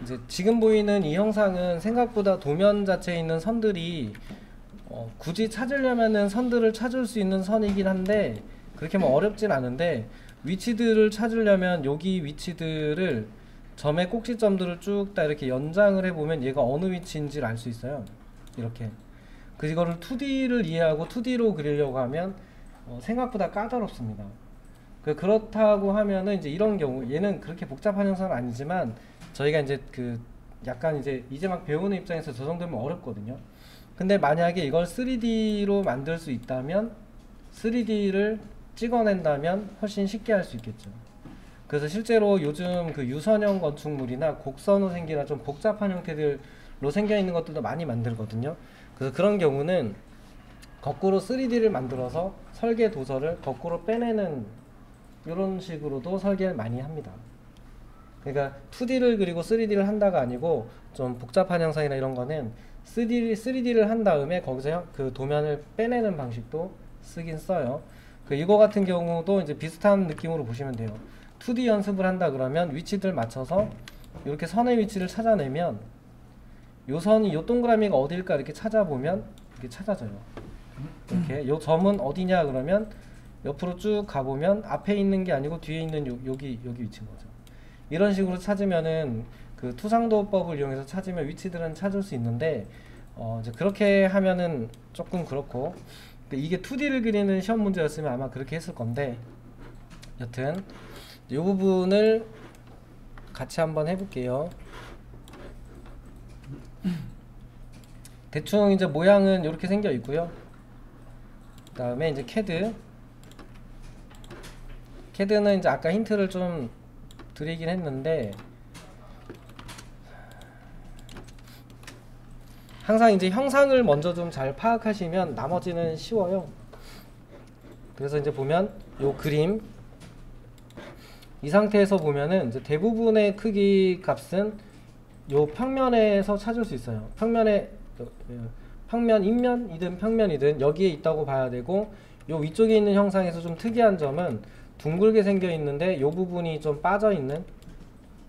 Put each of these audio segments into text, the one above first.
이제 지금 보이는 이 형상은 생각보다 도면 자체에 있는 선들이 굳이 찾으려면은 선들을 찾을 수 있는 선이긴 한데 그렇게 뭐 어렵진 않은데, 위치들을 찾으려면 여기 위치들을 점의 꼭지점들을 쭉 다 이렇게 연장을 해보면 얘가 어느 위치인지를 알 수 있어요. 이렇게. 이거를 2D를 이해하고 2D로 그리려고 하면 생각보다 까다롭습니다. 그렇다고 하면은 이제 이런 경우, 얘는 그렇게 복잡한 형상은 아니지만 저희가 이제 약간 이제 막 배우는 입장에서 저 정도면 어렵거든요. 근데 만약에 이걸 3D로 만들 수 있다면, 3D를 찍어낸다면 훨씬 쉽게 할 수 있겠죠. 그래서 실제로 요즘 유선형 건축물이나 곡선으로 생기나 좀 복잡한 형태들로 생겨 있는 것들도 많이 만들거든요. 그래서 그런 경우는 거꾸로 3D를 만들어서 설계 도서를 거꾸로 빼내는 이런 식으로도 설계를 많이 합니다. 그러니까 2D를 그리고 3D를 한다가 아니고 좀 복잡한 형상이나 이런 거는 3D를 한 다음에 거기서 그 도면을 빼내는 방식도 쓰긴 써요. 이거 같은 경우도 이제 비슷한 느낌으로 보시면 돼요. 2D 연습을 한다 그러면 위치들 맞춰서 이렇게 선의 위치를 찾아내면 요 선이, 요 동그라미가 어딜까 이렇게 찾아보면 이렇게 찾아져요. 이렇게 요 점은 어디냐 그러면 옆으로 쭉 가보면 앞에 있는 게 아니고 뒤에 있는 여기 위치인 거죠. 이런 식으로 찾으면은 투상도법을 이용해서 찾으면 위치들은 찾을 수 있는데 이제 그렇게 하면은 조금 그렇고, 이게 2D를 그리는 시험 문제였으면 아마 그렇게 했을 건데, 여튼 이 부분을 같이 한번 해볼게요. 대충 이제 모양은 이렇게 생겨 있고요. 그 다음에 이제 캐드는 이제 아까 힌트를 좀 드리긴 했는데, 항상 이제 형상을 먼저 좀 잘 파악하시면 나머지는 쉬워요. 그래서 이제 보면 요 그림, 이 상태에서 보면은 이제 대부분의 크기 값은 요 평면에서 찾을 수 있어요. 평면, 인면이든 평면이든 여기에 있다고 봐야 되고, 요 위쪽에 있는 형상에서 좀 특이한 점은 둥글게 생겨 있는데 요 부분이 좀 빠져 있는.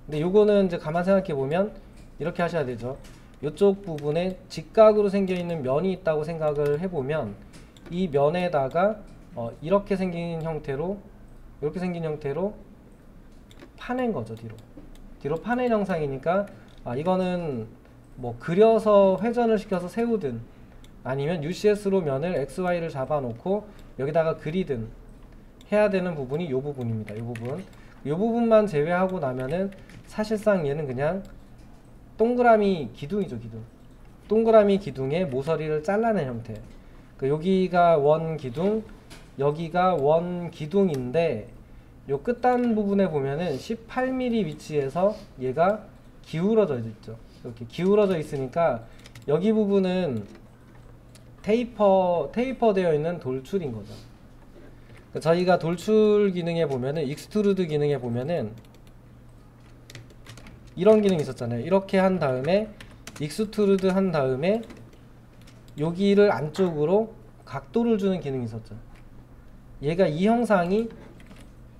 근데 요거는 이제 가만 생각해 보면 이렇게 하셔야 되죠. 요쪽 부분에 직각으로 생겨 있는 면이 있다고 생각을 해보면 이 면에다가 이렇게 생긴 형태로 파낸 거죠. 뒤로 파낸 형상이니까 이거는 뭐 그려서 회전을 시켜서 세우든 아니면 UCS로 면을 XY를 잡아놓고 여기다가 그리든 해야 되는 부분이 요 부분입니다. 요 부분만 제외하고 나면은 사실상 얘는 그냥 동그라미 기둥이죠. 동그라미 기둥에 모서리를 잘라낸 형태. 여기가 원 기둥, 여기가 원 기둥인데 요 끝단 부분에 보면은 18mm 위치에서 얘가 기울어져 있죠. 이렇게 기울어져 있으니까 여기 부분은 테이퍼 되어 있는 돌출인 거죠. 저희가 돌출 기능에 보면은, 익스트루드 기능에 보면은 이런 기능이 있었잖아요. 이렇게 한 다음에 익스트루드 한 다음에 여기를 안쪽으로 각도를 주는 기능이 있었죠. 얘가 이 형상이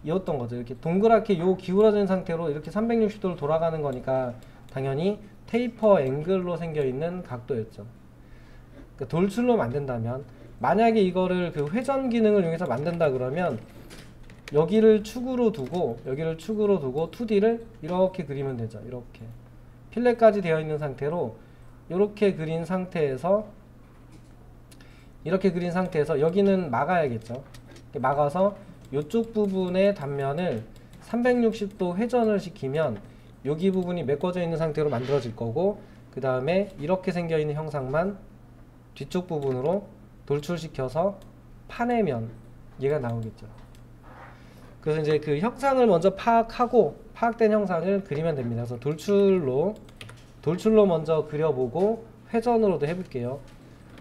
이었던 거죠. 이렇게 동그랗게 요 기울어진 상태로 이렇게 360도를 돌아가는 거니까 당연히 테이퍼 앵글로 생겨 있는 각도였죠. 돌출로 만든다면, 만약에 이거를 회전 기능을 이용해서 만든다 그러면 여기를 축으로 두고 2D를 이렇게 그리면 되죠. 이렇게 필렛까지 되어 있는 상태로 이렇게 그린 상태에서 여기는 막아야겠죠. 막아서 이쪽 부분의 단면을 360도 회전을 시키면 여기 부분이 메꿔져 있는 상태로 만들어질 거고, 그 다음에 이렇게 생겨 있는 형상만 뒤쪽 부분으로 돌출시켜서 파내면 얘가 나오겠죠. 그래서 이제 그 형상을 먼저 파악하고 파악된 형상을 그리면 됩니다. 그래서 돌출로 먼저 그려보고 회전으로도 해볼게요.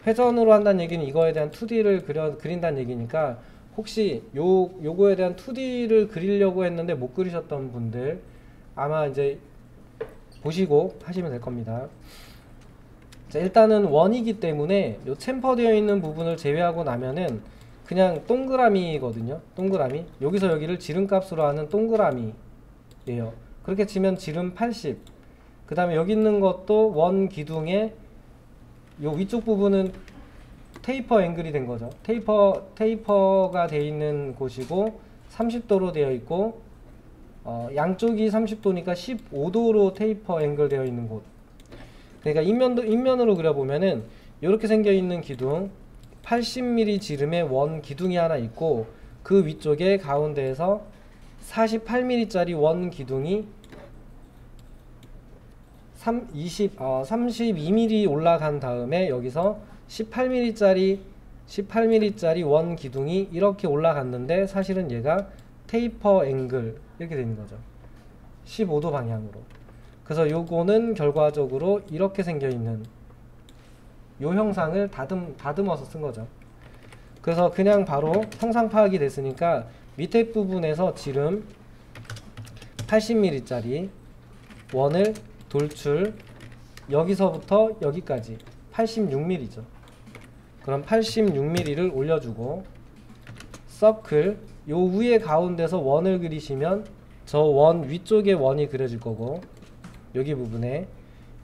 회전으로 한다는 얘기는 이거에 대한 2D를 그린다는 얘기니까, 혹시 요거에 대한 2D를 그리려고 했는데 못 그리셨던 분들 아마 이제 보시고 하시면 될 겁니다. 자, 일단은 원이기 때문에 요 챔퍼되어 있는 부분을 제외하고 나면은 그냥 동그라미거든요. 동그라미. 여기서 여기를 지름값으로 하는 동그라미예요. 그렇게 치면 지름 80. 그 다음에 여기 있는 것도 원 기둥의 요 위쪽 부분은 테이퍼 앵글이 된 거죠. 테이퍼가 되어 있는 곳이고 30도로 되어 있고 양쪽이 30도니까 15도로 테이퍼 앵글 되어 있는 곳. 그러니까 인면으로 그려보면은 이렇게 생겨 있는 기둥 80mm 지름의 원 기둥이 하나 있고 그 위쪽에 가운데에서 48mm 짜리 원 기둥이 32mm 올라간 다음에 여기서 18mm 짜리 원 기둥이 이렇게 올라갔는데 사실은 얘가 테이퍼 앵글 이렇게 되는 거죠. 15도 방향으로. 그래서 요거는 결과적으로 이렇게 생겨 있는 요 형상을 다듬어서 쓴 거죠. 그래서 그냥 바로 형상 파악이 됐으니까 밑에 부분에서 지름 80mm 짜리 원을 돌출, 여기서부터 여기까지 86mm죠. 그럼 86mm를 올려주고 서클, 요 위에 가운데서 원을 그리시면 저 원 위쪽에 원이 그려질 거고 여기 부분에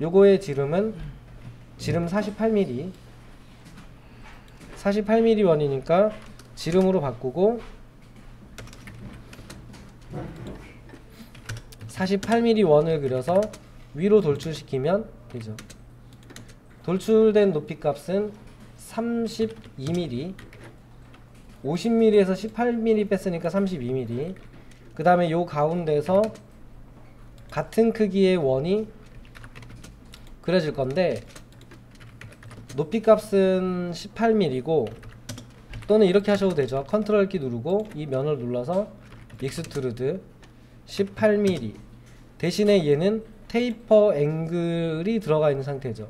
요거의 지름은 지름 48mm 48mm 원이니까 지름으로 바꾸고 48mm 원을 그려서 위로 돌출시키면 되죠. 돌출된 높이 값은 32mm 50mm에서 18mm 뺐으니까 32mm. 그 다음에 요 가운데서 같은 크기의 원이 그려질 건데 높이 값은 18mm고 또는 이렇게 하셔도 되죠. 컨트롤 키 누르고 이 면을 눌러서 익스트루드 18mm 대신에 얘는 테이퍼 앵글이 들어가 있는 상태죠.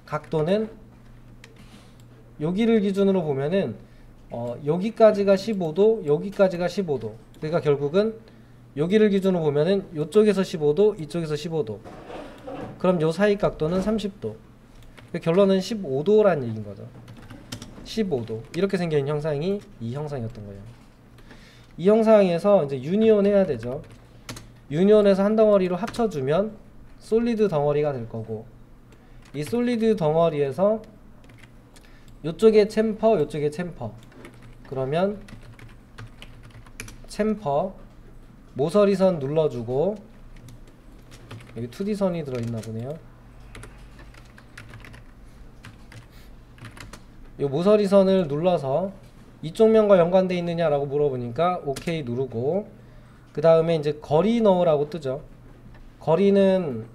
각도는 여기를 기준으로 보면은 여기까지가 15도, 여기까지가 15도. 그러니까 결국은 여기를 기준으로 보면은 이쪽에서 15도, 이쪽에서 15도. 그럼 요 사이 각도는 30도. 결론은 15도라는 얘기인 거죠. 15도. 이렇게 생긴 형상이 이 형상이었던 거예요. 이 형상에서 이제 유니온 해야 되죠. 유니온해서 한 덩어리로 합쳐주면 솔리드 덩어리가 될 거고, 이 솔리드 덩어리에서 요쪽에 챔퍼, 요쪽에 챔퍼. 그러면 챔퍼 모서리선 눌러주고, 여기 2D선이 들어있나 보네요. 이 모서리선을 눌러서 이쪽 면과 연관되어 있느냐라고 물어보니까 OK 누르고, 그 다음에 이제 거리 넣으라고 뜨죠. 거리는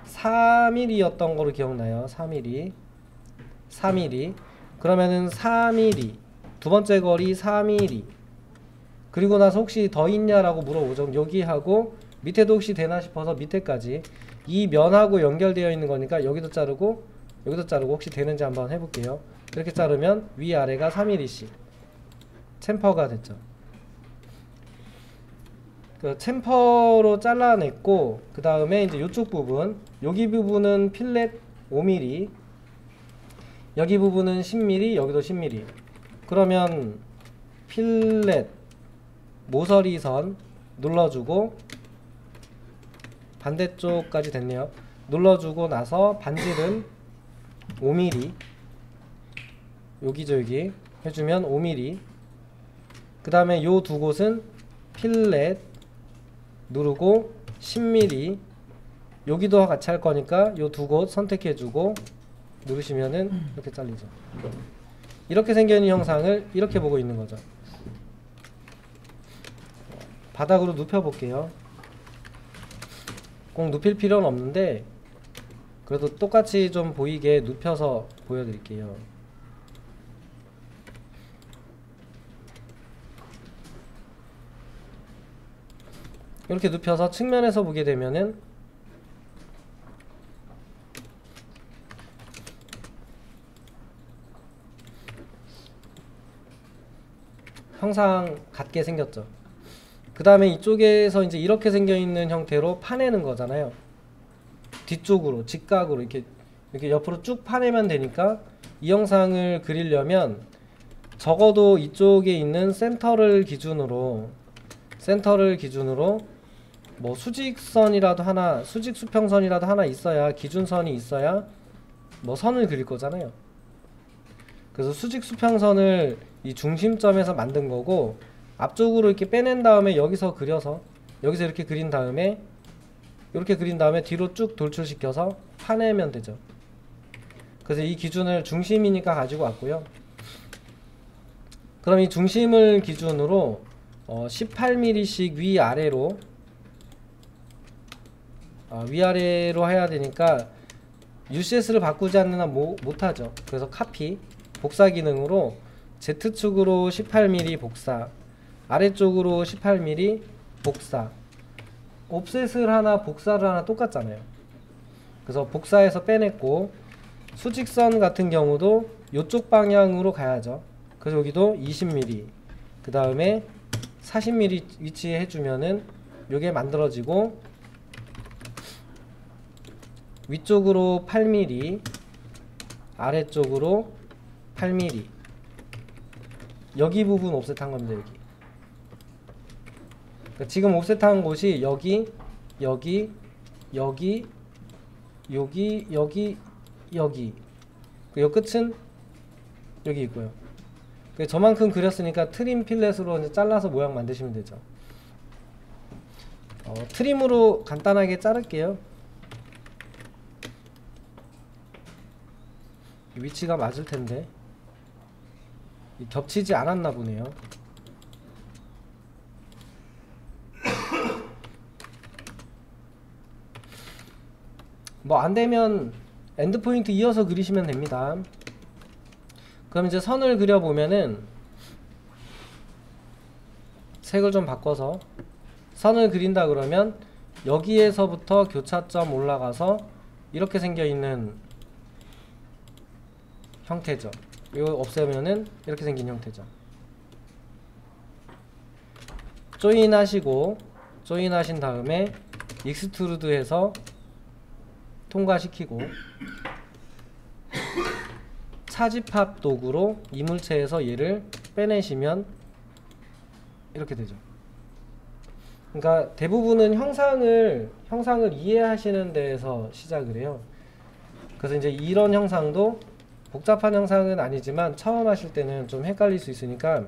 4mm였던 거로 기억나요. 4mm. 그러면은 4mm. 두 번째 거리 4mm. 그리고 나서 혹시 더 있냐라고 물어보죠. 여기 하고 밑에도 혹시 되나 싶어서 밑에까지. 이 면하고 연결되어 있는 거니까 여기도 자르고 여기도 자르고 혹시 되는지 한번 해볼게요. 이렇게 자르면 위아래가 3mm씩 챔퍼가 됐죠. 그 챔퍼로 잘라냈고, 그 다음에 이제 이쪽 부분, 여기 부분은 필렛 5mm, 여기 부분은 10mm, 여기도 10mm. 그러면 필렛 모서리선 눌러주고, 반대쪽까지 됐네요. 눌러주고 나서 반지름 5mm, 여기죠, 여기 해주면 5mm. 그 다음에 요 두 곳은 필렛 누르고 10mm, 여기도 같이 할 거니까 요 두 곳 선택해주고 누르시면은 이렇게 잘리죠. 이렇게 생겨있는 형상을 이렇게 보고 있는 거죠. 바닥으로 눕혀볼게요. 꼭 눕힐 필요는 없는데 그래도 똑같이 좀 보이게 눕혀서 보여드릴게요. 이렇게 눕혀서 측면에서 보게 되면은 형상 같게 생겼죠. 그 다음에 이쪽에서 이제 이렇게 생겨 있는 형태로 파내는 거잖아요. 뒤쪽으로 직각으로 이렇게 옆으로 쭉 파내면 되니까 이 형상을 그리려면 적어도 이쪽에 있는 센터를 기준으로 뭐 수직선이라도 하나, 수직 수평선이라도 하나 있어야, 기준선이 있어야 뭐 선을 그릴 거잖아요. 그래서 수직 수평선을 이 중심점에서 만든 거고, 앞쪽으로 이렇게 빼낸 다음에 여기서 그려서, 여기서 이렇게 그린 다음에 이렇게 그린 다음에 뒤로 쭉 돌출시켜서 파내면 되죠. 그래서 이 기준을 중심이니까 가지고 왔고요. 그럼 이 중심을 기준으로 18mm씩 위아래로 위아래로 해야 되니까 UCS를 바꾸지 않는 한 못하죠. 그래서 카피, 복사 기능으로 Z축으로 18mm 복사, 아래쪽으로 18mm 복사, 옵셋을 하나 복사를 하나 똑같잖아요. 그래서 복사해서 빼냈고, 수직선 같은 경우도 이쪽 방향으로 가야죠. 그래서 여기도 20mm, 그 다음에 40mm 위치에 해주면은 요게 만들어지고, 위쪽으로 8mm, 아래쪽으로 8mm, 여기 부분 옵셋한 겁니다. 여기. 그러니까 지금 옵셋한 곳이 여기, 여기, 여기, 여기, 여기, 여기. 요 끝은 여기 있고요. 저만큼 그렸으니까 트림 필렛으로 이제 잘라서 모양 만드시면 되죠. 트림으로 간단하게 자를게요. 위치가 맞을 텐데 겹치지 않았나 보네요. 뭐 안되면 엔드포인트 이어서 그리시면 됩니다. 그럼 이제 선을 그려보면은, 색을 좀 바꿔서 선을 그린다 그러면 여기에서부터 교차점 올라가서 이렇게 생겨있는 형태죠. 이거 없애면은 이렇게 생긴 형태죠. 조인 하시고, 조인 하신 다음에 익스트루드 해서 통과시키고, 차집합 도구로 이물체에서 얘를 빼내시면 이렇게 되죠. 그러니까 대부분은 형상을 이해하시는 데에서 시작을 해요. 그래서 이제 이런 형상도 복잡한 형상은 아니지만 처음 하실 때는 좀 헷갈릴 수 있으니까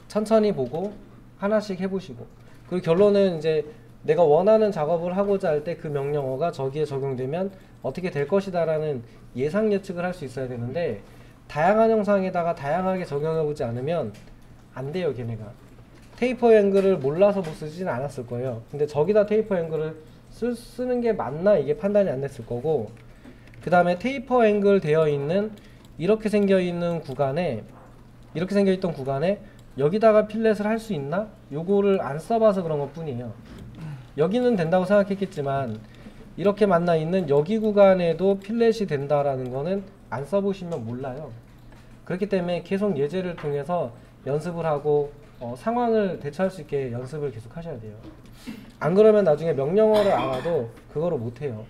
천천히 보고 하나씩 해보시고, 그리고 결론은 이제 내가 원하는 작업을 하고자 할 때 그 명령어가 저기에 적용되면 어떻게 될 것이다 라는 예상 예측을 할 수 있어야 되는데, 다양한 형상에다가 다양하게 적용해보지 않으면 안 돼요. 걔네가 테이퍼 앵글을 몰라서 못 쓰진 않았을 거예요. 근데 저기다 테이퍼 앵글을 쓰는 게 맞나, 이게 판단이 안 됐을 거고, 그 다음에 테이퍼 앵글 되어 있는 이렇게 생겨 있는 구간에, 이렇게 생겨 있던 구간에 여기다가 필렛을 할 수 있나? 요거를 안 써봐서 그런 것 뿐이에요. 여기는 된다고 생각했겠지만 이렇게 만나 있는 여기 구간에도 필렛이 된다라는 거는 안 써보시면 몰라요. 그렇기 때문에 계속 예제를 통해서 연습을 하고 상황을 대처할 수 있게 연습을 계속 하셔야 돼요. 안 그러면 나중에 명령어를 알아도 그거를 못해요.